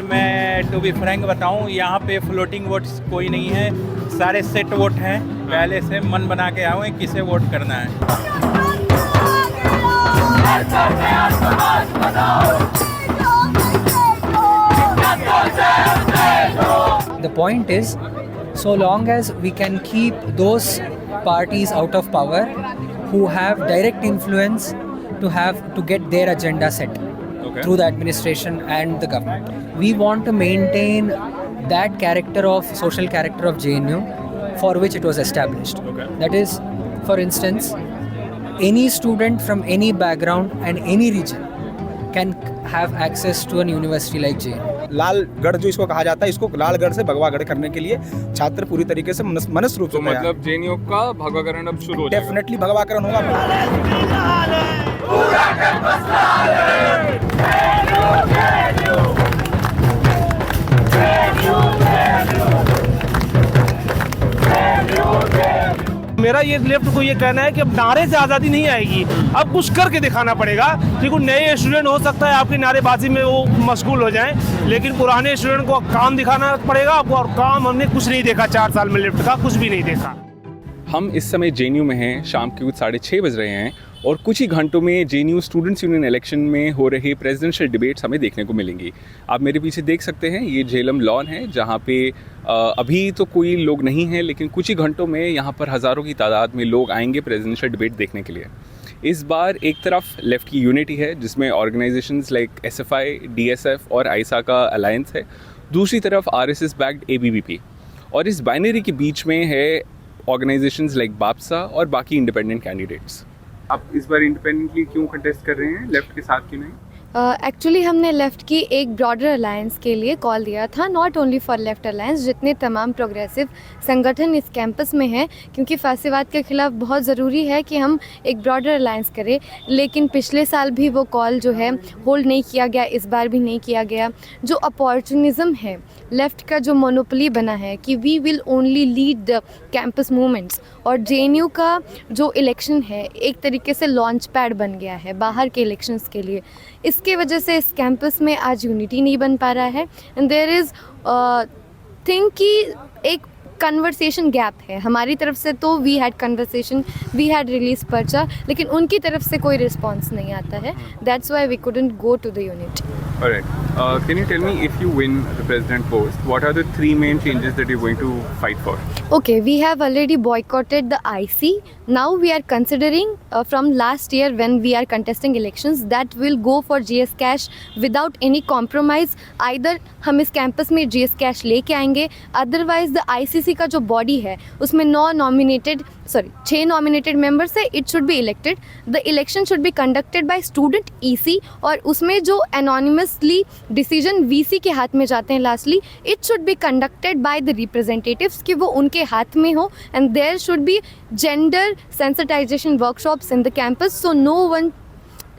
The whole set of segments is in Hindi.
मैं टू बी फ्रैंक बताऊं, यहाँ पे फ्लोटिंग वोट्स कोई नहीं है, सारे सेट वोट हैं। पहले से मन बना के आए हैं किसे वोट करना है। The point is, so long as we can keep those parties out of power who have direct influence to get their agenda set through the administration and the government. We want to maintain that social character of JNU for which it was established. That is, for instance, any student from any background and any region can have access to a university like JNU. Lalgarh जो इसको कहा जाता है, इसको लालगढ़ से भगवागढ़ करने के लिए छात्र पूरी तरीके से मनस रूप से तो मतलब जेएनयू का भगवाकरण अब शुरू हो जाएगा। डेफिनेटली भगवाकरण होगा। मेरा ये लेफ्ट को ये कहना है कि अब नारे से आज़ादी नहीं आएगी, अब कुछ करके दिखाना पड़ेगा। देखो, नए स्टूडेंट हो सकता है आपकी नारेबाजी में वो मशगूल हो जाएं, लेकिन पुराने स्टूडेंट को काम दिखाना पड़ेगा आपको, और काम हमने कुछ नहीं देखा 4 साल में, लेफ्ट का कुछ भी नहीं देखा। हम इस समय जेएनयू में हैं, शाम के कुछ 6:30 बज रहे हैं और कुछ ही घंटों में जेएनयू स्टूडेंट्स यूनियन इलेक्शन में हो रही प्रेसिडेंशियल डिबेट्स हमें देखने को मिलेंगी। आप मेरे पीछे देख सकते हैं, ये झेलम लॉन है जहाँ पे अभी तो कोई लोग नहीं हैं, लेकिन कुछ ही घंटों में यहाँ पर हज़ारों की तादाद में लोग आएंगे प्रेसिडेंशियल डिबेट देखने के लिए। इस बार एक तरफ लेफ़्ट की यूनिटी है जिसमें ऑर्गेनाइजेशंस लाइक एसएफआई, डीएसएफ और आईसा का अलायंस है, दूसरी तरफ आरएसएस बैक्ड एबीवीपी, और इस बाइनरी के बीच में है ऑर्गेनाइजेशंस लाइक बापसा और बाकी इंडिपेंडेंट कैंडिडेट्स। आप इस बार इंडिपेंडेंटली क्यों कंटेस्ट कर रहे हैं, लेफ्ट के साथ क्यों नहीं? एक्चुअली हमने लेफ़्ट की एक ब्रॉडर अलायंस के लिए कॉल दिया था, not only for left alliance, जितने तमाम प्रोग्रेसिव संगठन इस कैंपस में हैं, क्योंकि फैसिवाद के ख़िलाफ़ बहुत ज़रूरी है कि हम एक ब्रॉडर अलायंस करें। लेकिन पिछले साल भी वो कॉल जो है होल्ड नहीं किया गया, इस बार भी नहीं किया गया। जो अपॉर्चुनिज़म है, लेफ़्ट का जो मोनोपोली बना है कि we will only lead the campus movements, और जेएनयू का जो इलेक्शन है एक तरीके से लॉन्च पैड बन गया है बाहर के इलेक्शंस के लिए। इसके वजह से इस कैंपस में आज यूनिटी नहीं बन पा रहा है, एंड देयर इज़ थिंक कि एक कन्वर्सेशन गैप है। हमारी तरफ से तो we had conversation, we had release पर्चा, लेकिन उनकी तरफ से कोई रिस्पॉन्स नहीं आता है। That's why we couldn't go to the unit. Alright. Can you tell me, if you win the president post, what are the 3 main changes that you're going to fight for? Okay, we have already boycotted the IC. Now we are considering from last year when we are contesting elections that will go for GS Cash without any compromise. Either हम इस कैंपस में GS Cash लेके आएंगे, अदरवाइज द ICC का जो बॉडी है उसमें 6 नॉमिनेटेड मेंबर्स है, it should be elected. The election should be conducted bye student EC, और उसमें जो एनोनिमसली डिसीजन VC के हाथ में जाते हैं lastly, it should be conducted by the representatives, कि वो उनके हाथ में हो, and there should be gender sensitisation workshops in the campus, so no one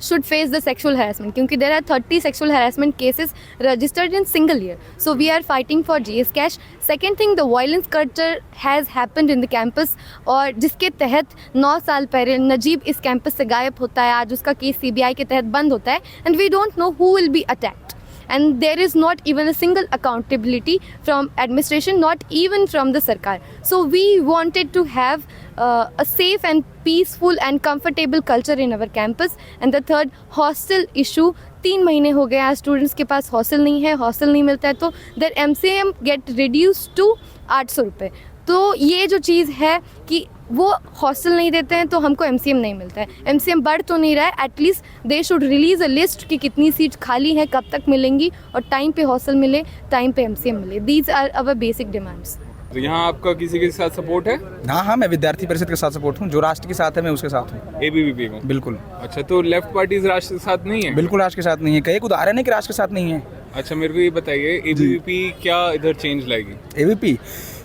should face the sexual harassment, क्योंकि there are 30 sexual harassment cases registered in single year. So we are fighting for GS Cash. Second thing, the violence culture has happened in the campus, और जिसके तहत 9 साल पहले नजीब इस कैंपस से गायब होता है, आज उसका केस CBI के तहत बंद होता है, and we don't know who will be attacked. And there is not even a single accountability from administration, not even from the Sarkar. So we wanted to have a safe and peaceful and comfortable culture in our campus. And the third, hostel issue. 3 महीने हो गए आज स्टूडेंट्स के पास हॉस्टल नहीं है, हॉस्टल नहीं मिलता है, तो there MCM get reduced to 800 रुपये। तो ये जो चीज़ है कि वो हॉस्टल नहीं देते हैं तो हमको MCM नहीं मिलता है। MCM बढ़ तो नहीं रहा है, at least they should release a list कि कितनी सीट खाली है, कब तक मिलेंगी, और टाइम पे हॉस्टल मिले, टाइम पे MCM मिले। These are our basic demands. तो यहाँ आपका किसी के साथ सपोर्ट है? हाँ, मैं विद्यार्थी परिषद के साथ सपोर्ट हूँ, जो राष्ट्र के साथ है मैं उसके साथ हूँ। एबीवीपी में? बिल्कुल। अच्छा, तो लेफ्ट पार्टीज राष्ट्र के साथ नहीं है? बिल्कुल राष्ट्र के साथ नहीं है, एक उदाहरण है कि राष्ट्र के साथ नहीं है। अच्छा, मेरे को ये बताइए, एबीवीपी क्या इधर चेंज लाएगी?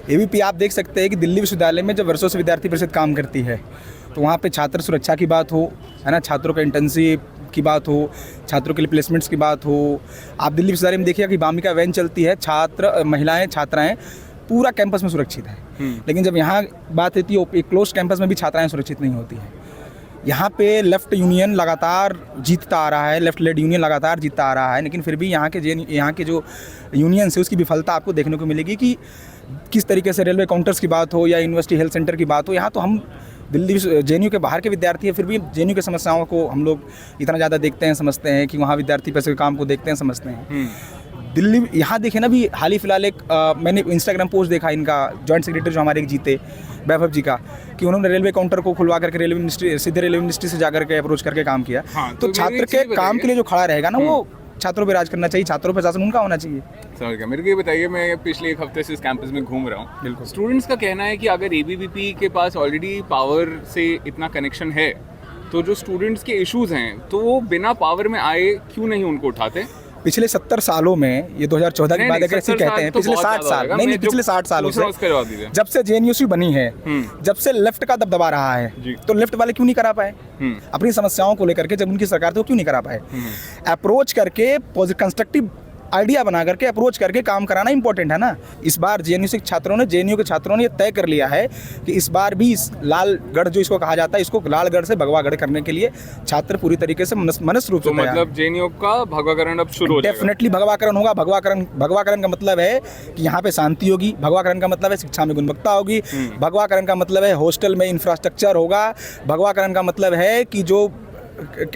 एबीवीपी आप देख सकते हैं कि दिल्ली विश्वविद्यालय में जब वर्षों से विद्यार्थी परिषद काम करती है, तो वहाँ पे छात्र सुरक्षा की बात हो, है ना, छात्रों का इंटर्नशिप की बात हो, छात्रों के लिए प्लेसमेंट्स की बात हो। आप दिल्ली विश्वविद्यालय में देखिए कि वामिका वैन चलती है, छात्राएं पूरा कैंपस में सुरक्षित है। लेकिन जब यहाँ बात होती है एक क्लोज कैंपस में भी छात्राएं सुरक्षित नहीं होती हैं। यहाँ पे लेफ़्ट यूनियन लगातार जीतता आ रहा है, लेफ़्ट लेड यूनियन लगातार जीतता आ रहा है, लेकिन फिर भी यहाँ के जो यूनियन है उसकी विफलता आपको देखने को मिलेगी कि किस तरीके से रेलवे काउंटर्स की बात हो या यूनिवर्सिटी हेल्थ सेंटर की बात हो, यहाँ तो हम दिल्ली JNU के बाहर के विद्यार्थी हैं, फिर भी JNU की समस्याओं को हम लोग इतना ज़्यादा देखते हैं, समझते हैं कि वहाँ विद्यार्थी पैसे के काम को देखते हैं, समझते हैं। दिल्ली यहाँ देखे ना, भी हाल ही फिलहाल एक मैंने इंस्टाग्राम पोस्ट देखा इनका जॉइंट सेक्रेटरी जो हमारे एक जीते वैभव जी का, कि उन्होंने रेलवे काउंटर को खुलवा करके रेलवे मिनिस्ट्री सीधे रेलवे मिनिस्ट्री से जाकर के अप्रोच करके काम किया। तो छात्र के काम के लिए जो खड़ा रहेगा ना, वो छात्रों पे राज करना चाहिए, छात्रों पे शासन उनका होना चाहिए। समझ गया। मेरे को ये बताइए, मैं पिछले एक हफ्ते से इस कैंपस में घूम रहा हूँ। बिल्कुल। स्टूडेंट्स का कहना है कि अगर ABVP के पास ऑलरेडी पावर से इतना कनेक्शन है, तो जो स्टूडेंट्स के इश्यूज हैं तो वो बिना पावर में आए क्यों नहीं उनको उठाते? पिछले 70 सालों में, ये 2014 की बात है, कैसे कहते हैं, पिछले 60 साल नहीं, पिछले 60 सालों से जब से JNUC बनी है, जब से लेफ्ट का दबदबा रहा है, तो लेफ्ट वाले क्यों नहीं करा पाए अपनी समस्याओं को लेकर के? जब उनकी सरकार थी वो क्यों नहीं करा पाए? अप्रोच करके कंस्ट्रक्टिव आइडिया बना करके अप्रोच करके काम कराना इंपॉर्टेंट है ना। इस बार JNU के छात्रों ने ये तय कर लिया है कि इस बार भी इस लालगढ़ जो इसको कहा जाता है, इसको लालगढ़ से भगवागढ़ करने के लिए छात्र पूरी तरीके से मनस रूप से मतलब JNU का भगवाकरण अब शुरू हो जाएगा। डेफिनेटली भगवाकरण होगा। भगवाकरण का मतलब है कि यहाँ पे शांति होगी, भगवाकरण का मतलब है शिक्षा में गुणवत्ता होगी, भगवाकरण का मतलब है हॉस्टल में इंफ्रास्ट्रक्चर होगा, भगवाकरण का मतलब है कि जो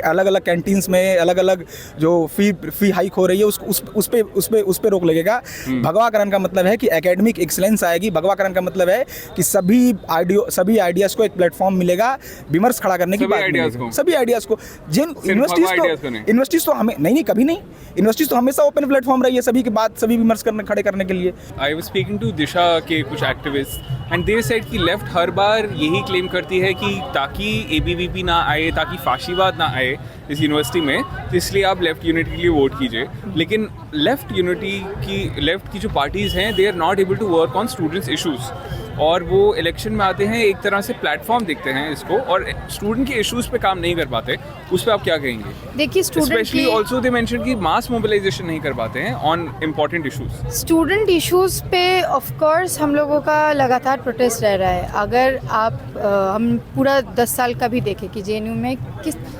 अलग अलग कैंटीन्स में अलग अलग जो फी हाइक हो रही है उस पे रोक लगेगा। भगवाकरण का मतलब है कि एकेडमिक एक्सीलेंस आएगी। भगवाकरण का मतलब है कि सभी आइडियाज़ को एक प्लेटफॉर्म मिलेगा विमर्श खड़ा करने की बात मिलेगी, सभी आइडियाज़ को। जिन यूनिवर्सिटीज़ तो हमें नहीं कभी नहीं, यूनिवर्सिटीज़ तो हमेशा ओपन प्लेटफॉर्म रही है सभी की बात, सभी विमर्श खड़े करने के लिए। आई वाज स्पीकिंग टू दिशा के कुछ एक्टिविस्ट एंड दे सेड कि लेफ्ट हर बार यही क्लेम करती है कि ताकि ABVP ना आए, ताकि फाशीवाद ना आए इस यूनिवर्सिटी में, तो इसलिए आप लेफ्ट यूनिटी के लिए वोट कीजिए। लेकिन लेफ्ट की जो पार्टीज़ हैं, they are not able to work on students issues, और वो इलेक्शन में आते हैं, एक तरह से प्लेटफॉर्म देखते हैं इसको, और स्टूडेंट के इश्यूज पे काम नहीं कर पाते। उस पर आप क्या कहेंगे? देखिए, स्पेशली ऑल्सो दे मेंशन कि मास मोबिलाइजेशन नहीं कर पाते हैं on important issues. Student issues पे ऑफ कोर्स हम लोगों का लगातार प्रोटेस्ट रह रहा है। अगर हम पूरा 10 साल का भी देखें कि JNU में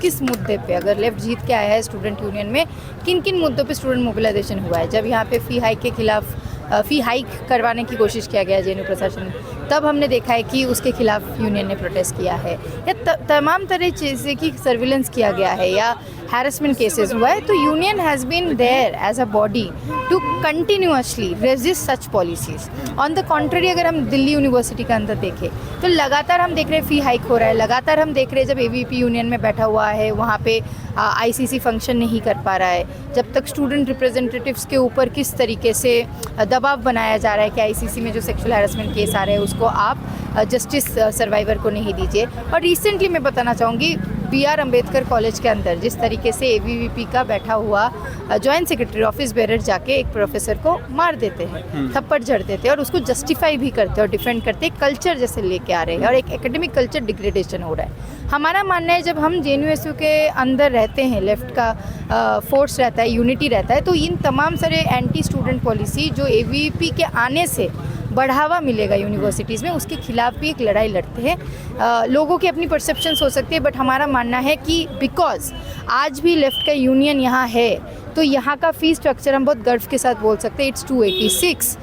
किस मुद्दे पे अगर लेफ्ट जीत के आया है स्टूडेंट यूनियन में, किन किन मुद्दों पे स्टूडेंट मोबिलाइजेशन हुआ है। जब यहाँ पे फ़ी हाइक के खिलाफ फ़ी हाइक करवाने की कोशिश किया गया JNU प्रशासन ने, तब हमने देखा है कि उसके खिलाफ यूनियन ने प्रोटेस्ट किया है, या तमाम तरह चीज़ें की सर्विलेंस किया गया है, या हैरेसमेंट केसेस हुआ है। तो union has been there as a body to continuously resist such policies. On the contrary, अगर हम दिल्ली यूनिवर्सिटी के अंदर देखें तो लगातार हम देख रहे हैं फ़ी हाइक हो रहा है, लगातार हम देख रहे हैं जब ABVP यूनियन में बैठा हुआ है वहाँ पे ICC फंक्शन नहीं कर पा रहा है, जब तक स्टूडेंट रिप्रेजेंटेटिव्स के ऊपर किस तरीके से दबाव बनाया जा रहा है कि ICC में जो सेक्सुअल हैरेसमेंट केस आ रहे हैं उसको आप जस्टिस सर्वाइवर को नहीं दीजिए। और रिसेंटली मैं बताना चाहूँगी, BR अम्बेडकर कॉलेज के अंदर जिस तरीके से ABVP का बैठा हुआ जॉइंट सेक्रेटरी ऑफिस बेरर जाके एक प्रोफेसर को मार देते हैं, थप्पड़ जड़ देते हैं, और उसको जस्टिफाई भी करते हैं और डिफेंड करते हैं, कल्चर जैसे लेके आ रहे हैं, और एक एकेडमिक कल्चर डिग्रेडेशन हो रहा है। हमारा मानना है, जब हम JNUSU के अंदर रहते हैं, लेफ्ट का फोर्स रहता है, यूनिटी रहता है, तो इन तमाम सारे एंटी स्टूडेंट पॉलिसी जो ABVP के आने से बढ़ावा मिलेगा यूनिवर्सिटीज़ में, उसके खिलाफ भी एक लड़ाई लड़ते हैं। लोगों की अपनी परसेप्शंस हो सकती है, बट हमारा मानना है कि बिकॉज आज भी लेफ्ट का यूनियन यहाँ है, तो यहाँ का फ़ी स्ट्रक्चर हम बहुत गर्व के साथ बोल सकते हैं, इट्स 286।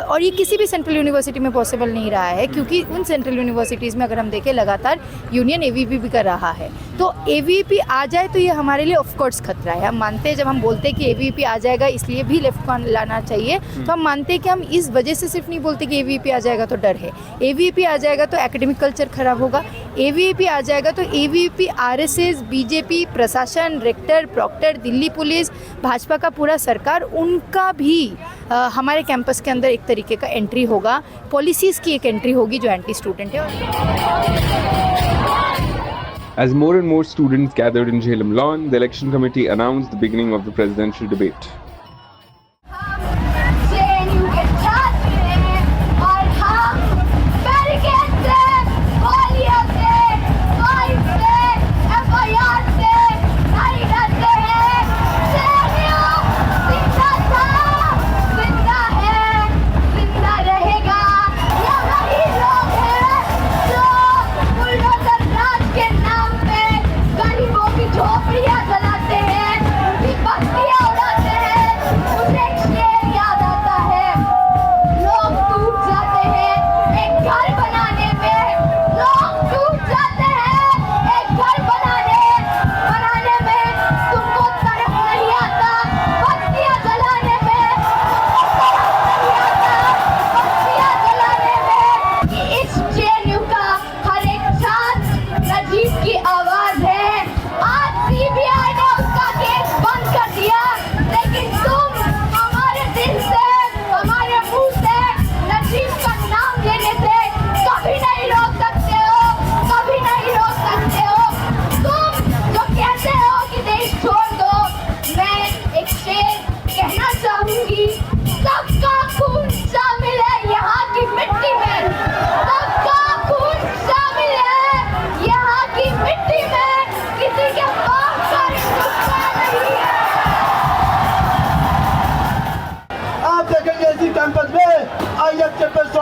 और ये किसी भी सेंट्रल यूनिवर्सिटी में पॉसिबल नहीं रहा है, क्योंकि उन सेंट्रल यूनिवर्सिटीज़ में अगर हम देखें लगातार यूनियन ABVP भी कर रहा है। तो ABVP आ जाए तो ये हमारे लिए ऑफकोर्स खतरा है। हम मानते हैं, जब हम बोलते हैं कि ABVP आ जाएगा इसलिए भी लेफ्ट को लाना चाहिए, तो हम मानते हैं कि हम इस वजह से सिर्फ नहीं बोलते कि ABVP आ जाएगा तो डर है। ABVP आ जाएगा तो एकेडमिक कल्चर खराब होगा, ABVP आ जाएगा तो ABVP, RSS, BJP, प्रशासन, rector, proctor, Delhi police, Bhajpa का पूरा सरकार, उनका भी हमारे कैंपस के अंदर एक तरीके का एंट्री होगा, पॉलिसीज़ की एक एंट्री होगी जो एंटी स्टूडेंट है। As more and more students gathered in Jhelum Lawn, the election committee announced the beginning of the presidential debate. जिंदा रहेगा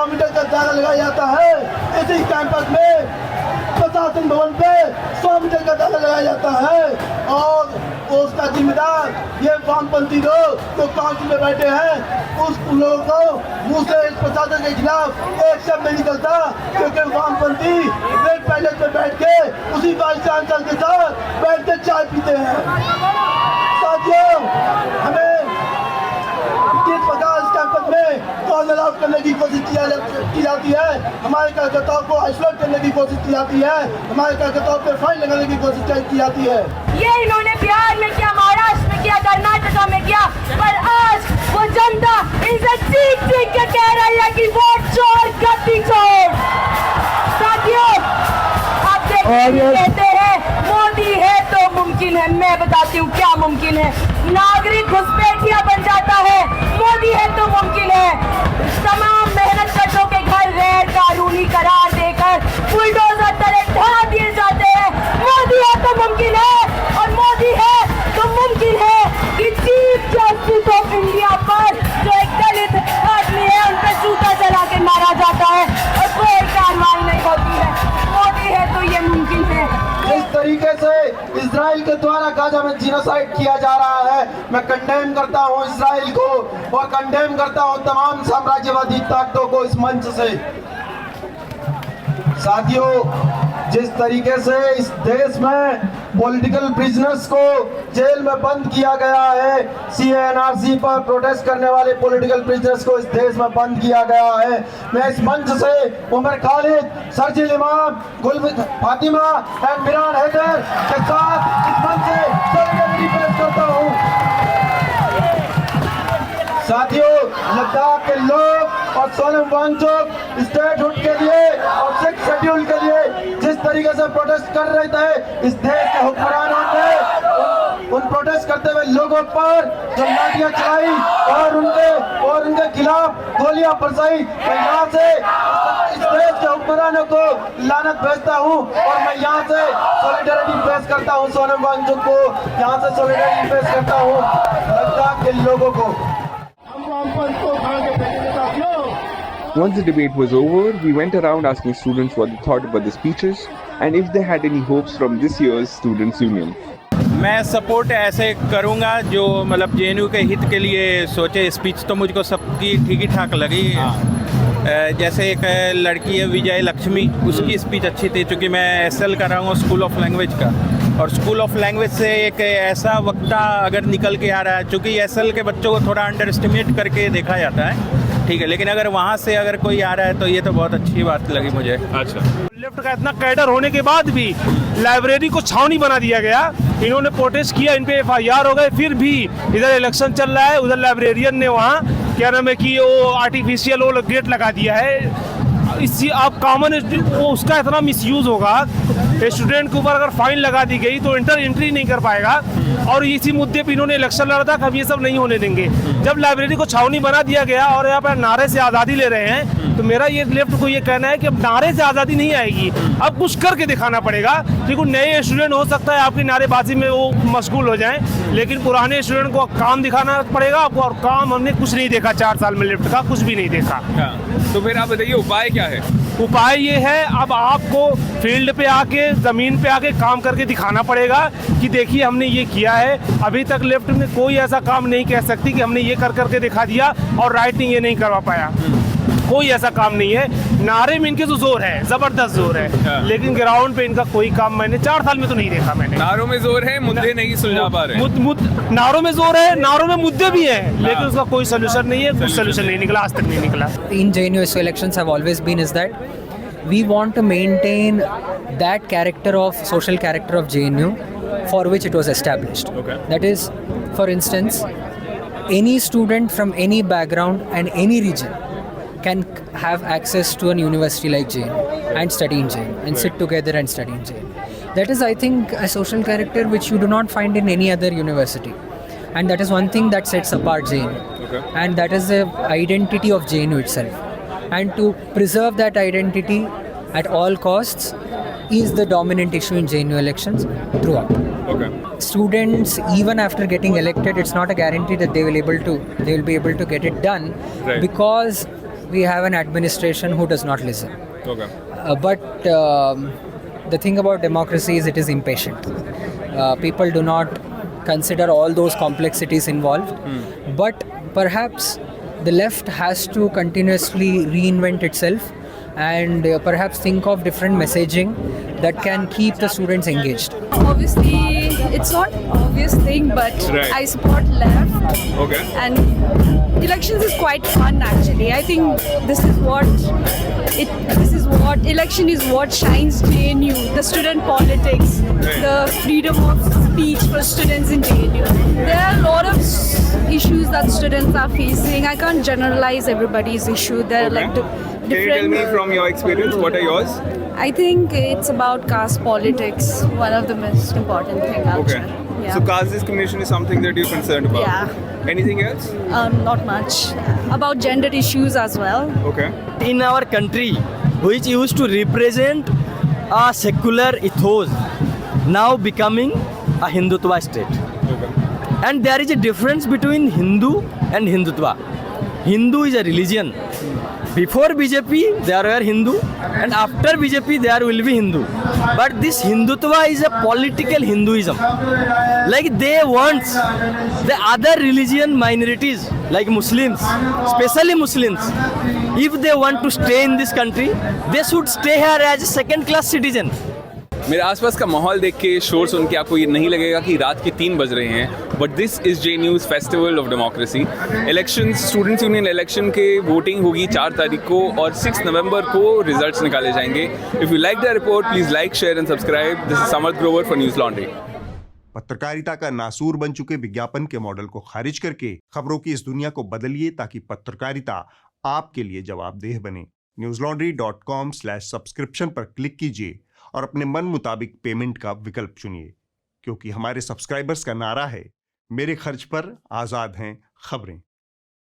100 मीटर का दायरा लगाया जाता है। इसी कैंपस में प्रशासन भवन पे 100 मीटर का दायरा लगाया जाता है और उसका जिम्मेदार ये वामपंथी लोग जो काउंसिल में बैठे हैं उस लोगों को मुंह से इस प्रशासन के खिलाफ एक शब्द नहीं निकलता, क्योंकि वामपंथी रेड पैलेस में बैठ के उसी वाइस चांसलर के साथ बैठ के चाय पीते हैं। साथियों, हमें किस प्रकार इस कैंपस में कॉर्नर आउट करने की कोशिश की जाती है, हमारे कार्यकर्ताओं को आइसोलेट करने की कोशिश की जाती है, हमारे कार्यकर्ताओं पर फाइन लगाने की कोशिश की जाती है। ये इन्होंने बिहार में किया, महाराष्ट्र में किया, कर्नाटका में किया, पर आज वो जनता इनसे चीख चीख के कह रही है कि वोट छोड़, गद्दी छोड़। साथियों, आप कहते हैं मोदी है तो मुमकिन है, मैं बताती हूँ क्या मुमकिन है। नागरिक घुसपैठिया बन जाता है, मोदी है तो मुमकिन है। तमाम मेहनत कशों के घर गैर कानूनी करार देकर बुलडोजर तले ढा दिए जाते हैं, मोदी है तो मुमकिन है। और मोदी है तो मुमकिन है कि चीफ जस्टिस ऑफ इंडिया पर जो एक दलित आदमी है उन पर जूता चला के मारा जाता है और कोई कार्रवाई नहीं होती है। मोदी है तो ये मुमकिन है। जिस तरीके से इजराइल के द्वारा गाजा में जीनोसाइड किया जा रहा है, मैं कंडेम करता हूं इजराइल को और कंडेम करता हूं तमाम साम्राज्यवादी ताकतों को इस मंच से। साथियों, जिस तरीके से इस देश में पॉलिटिकल प्रिजनर्स को जेल में बंद किया गया है, CNRC पर प्रोटेस्ट करने वाले पॉलिटिकल प्रिजनर्स को इस देश में बंद किया गया है, मैं इस मंच से उमर खालिद, सरजिल इमाम, गुल फातिमा एंड मिरान हैदर के साथ इस मंच से सॉलिडरिटी पेश करता हूँ। साथियों, लद्दाख के लोग और सोनम वांगचुक स्टेटहुड के लिए और 6 शेड्यूल के लिए जिस तरीके से प्रोटेस्ट कर रहे थे, इस देश के हुक्मरानों ने उन प्रोटेस्ट करते हुए लोगों पर जो लाठियां चलाई और उनके खिलाफ गोलियां बरसाई, मैं यहाँ से इस देश के हुक्मरानों को लानत भेजता हूँ और मैं यहाँ से सॉलिडरिटी पेश करता हूँ सोनम वांगचुक को, यहाँ से सॉलिडरिटी पेश करता हूँ लद्दाख के लोगों को। Once the debate was over, we went around asking students what they thought about the speeches and if they had any hopes from this year's Students' Union. मैं सपोर्ट ऐसे करूंगा जो मतलब JNU के हित के लिए सोचे। स्पीच तो मुझको सबकी ठीक ही ठाक लगी। जैसे एक लड़की है विजय लक्ष्मी, उसकी स्पीच अच्छी थी, क्योंकि मैं SL कर रहा हूँ स्कूल ऑफ लैंग्वेज का, और स्कूल ऑफ लैंग्वेज से एक ऐसा वक्ता अगर निकल के आ रहा है, चूँकि SL के बच्चों को थोड़ा अंडर एस्टिमेट करके देखा जाता है, ठीक है, लेकिन अगर वहाँ से अगर कोई आ रहा है तो ये तो बहुत अच्छी बात लगी मुझे। अच्छा, लेफ्ट का इतना कैडर होने के बाद भी लाइब्रेरी को छावनी बना दिया गया। इन्होंने प्रोटेस्ट किया, इन पे FIR हो गए, फिर भी इधर इलेक्शन चल रहा है, उधर लाइब्रेरियन ने वहाँ क्या नाम है कि वो आर्टिफिशियल वो गेट लगा दिया है। इसी आप कॉमन उसका इतना मिसयूज होगा, स्टूडेंट के ऊपर अगर फाइन लगा दी गई तो एंट्री नहीं कर पाएगा। और इसी मुद्दे पे इन्होंने इलेक्शन लड़ा था, कभी ये सब नहीं होने देंगे। जब लाइब्रेरी को छावनी बना दिया गया और यहाँ पर नारे से आज़ादी ले रहे हैं, तो मेरा ये लेफ्ट को ये कहना है कि अब नारे से आज़ादी नहीं आएगी, अब कुछ करके दिखाना पड़ेगा। क्योंकि नए स्टूडेंट हो सकता है आपकी नारेबाजी में वो मशगूल हो जाएं, लेकिन पुराने स्टूडेंट को काम दिखाना पड़ेगा आपको, और काम हमने कुछ नहीं देखा 4 साल में, लेफ्ट का कुछ भी नहीं देखा। तो फिर आप बताइए उपाय क्या है? उपाय ये है, अब आपको फील्ड पे आके, ज़मीन पे आके काम करके दिखाना पड़ेगा कि देखिए हमने ये किया है। अभी तक लेफ्ट में कोई ऐसा काम नहीं कह सकती कि हमने ये कर करके दिखा दिया और राइट ने ये नहीं करवा पाया, कोई ऐसा काम नहीं है। नारे में इनके जो जोर है, जबरदस्त जोर है, लेकिन ग्राउंड पे इनका कोई काम मैंने 4 साल में तो नहीं देखा। मैंने नारों में जोर है, मुद्दे नहीं सुलझा पा रहे। नारों में जोर है, नारों में मुद्दे भी हैं, लेकिन उसका कोई सोल्यूशन नहीं है, कुछ सोल्यूशन नहीं निकला, आज तक नहीं निकला। In JNU elections have always been is that we want to maintain that character of social character of JNU for which it was established. Okay. That is, for instance, any student from any background and any region can have access to a university like JNU and study in JNU and sit together and study in JNU. That is, I think, a social character which you do not find in any other university, and that is one thing that sets apart JNU. Okay. And that is the identity of JNU itself. And to preserve that identity at all costs is the dominant issue in JNU elections throughout. Okay. Students, even after getting elected, it's not a guarantee that they will be able to get it done, Right. because we have an administration who does not listen. Okay. But the thing about democracy is it is impatient. People do not consider all those complexities involved. But perhaps the left has to continuously reinvent itself and perhaps think of different messaging that can keep the students engaged. Obviously, it's not obvious thing, but Right. I support left. Okay. And elections is quite fun actually. I think this is what election is what shines JNU, the student politics, the freedom of speech for students in JNU. There are a lot of issues that students are facing. I can't generalize everybody's issue. There are like Can you tell me from your experience, what are yours? I think it's about caste politics, one of the most important thing Okay. actually. Yeah. So caste discrimination is something that you're concerned about. Yeah. Anything else? Not much. About gender issues as well. Okay. In our country, which used to represent a secular ethos, now becoming a Hindutva state. And there is a difference between Hindu and Hindutva. Hindu is a religion. Before BJP, there were Hindu, and after BJP, there will be Hindu. But this Hindutva is a political Hinduism. Like they want the other religion minorities, like Muslims, especially Muslims, if they want to stay in this country, they should stay here as a second-class citizen. मेरे आसपास का माहौल देख के, शोर सुन के आपको ये नहीं लगेगा कि रात के 3 बज रहे हैं, but this is JNU's festival of democracy. Election, students union election के वोटिंग होगी 4 तारीख को और 6 नवंबर को रिजल्ट्स निकाले जाएंगे. If you like the report, please like, share and subscribe. This is Samarth Grover for news laundry. पत्रकारिता का नासूर बन चुके विज्ञापन के मॉडल को खारिज करके खबरों की इस दुनिया को बदलिए ताकि पत्रकारिता आपके लिए जवाबदेह बने. newslaundry.com/subscription पर क्लिक कीजिए और अपने मन मुताबिक पेमेंट का विकल्प चुनिए, क्योंकि हमारे सब्सक्राइबर्स का नारा है, मेरे खर्च पर आजाद हैं खबरें.